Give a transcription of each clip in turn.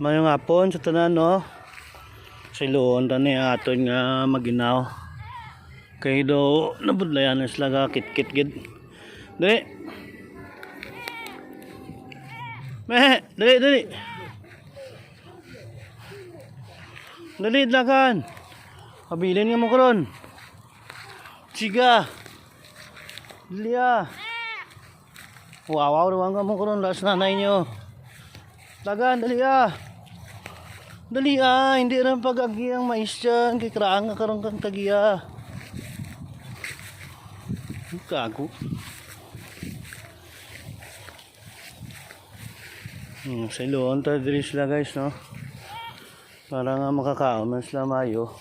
Mayong hapon sa tanan no. Sa iloon tani aton nga maginaw. Kay do nabudlayan sila ga kit-kit gid. Dali. Dali. Dali dagan. Kabilin nga mo karon. Siga. Liya. Wow, ruwang ka mo karon las nanay nyo. Dagan, dali Dali hindi rin pag-agi ang mais dyan. Kay kraang nga karong kang tagiya. Kago. Sa iloon ta diri sila guys no. Para nga makakaon man sila mayo.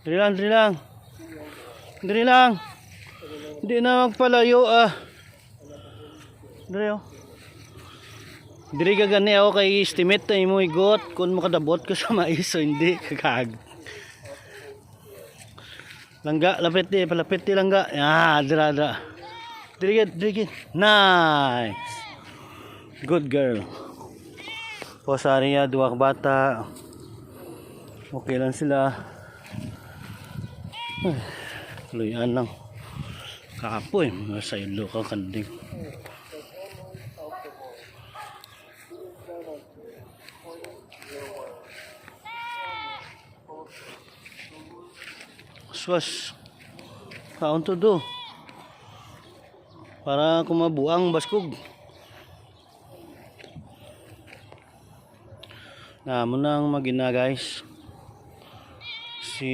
Diri lang. Hindi na magpalayo Diri Diri ka gani ako kay estimate na mo igot kung makadabot ka sa mais o hindi kakag. Langga, lapit di langga. Dira. Diri. Nice. Good girl. Posariya, duwag bata. Okay lang sila. Luyan lang. Kapoy, nasa ilo ka kanding. Swas. Kaon to do. Para kumabuang baskog. Na mo nang magina guys. Si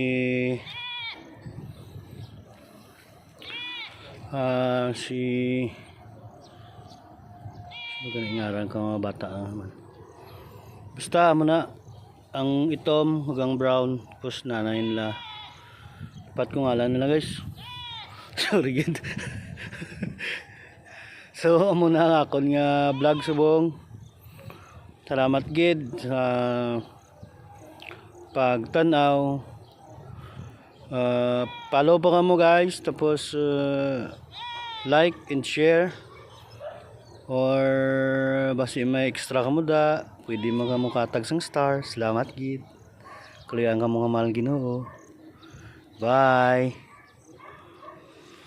magaling ngaran ka mga bata naman. Basta mo na ang itom hanggang brown tapos nanay nila. Dapat ko ngalan nila guys. Sorry gid. So amo na ang akon nga vlog subong. Salamat gid sa pagtanaw. Follow pa kamo guys, tapos like and share, or basi may extra kamo da pwede mo kamo katag sang star. Salamat gid, kaluyan kamo nga mahal Ginoo. Bye.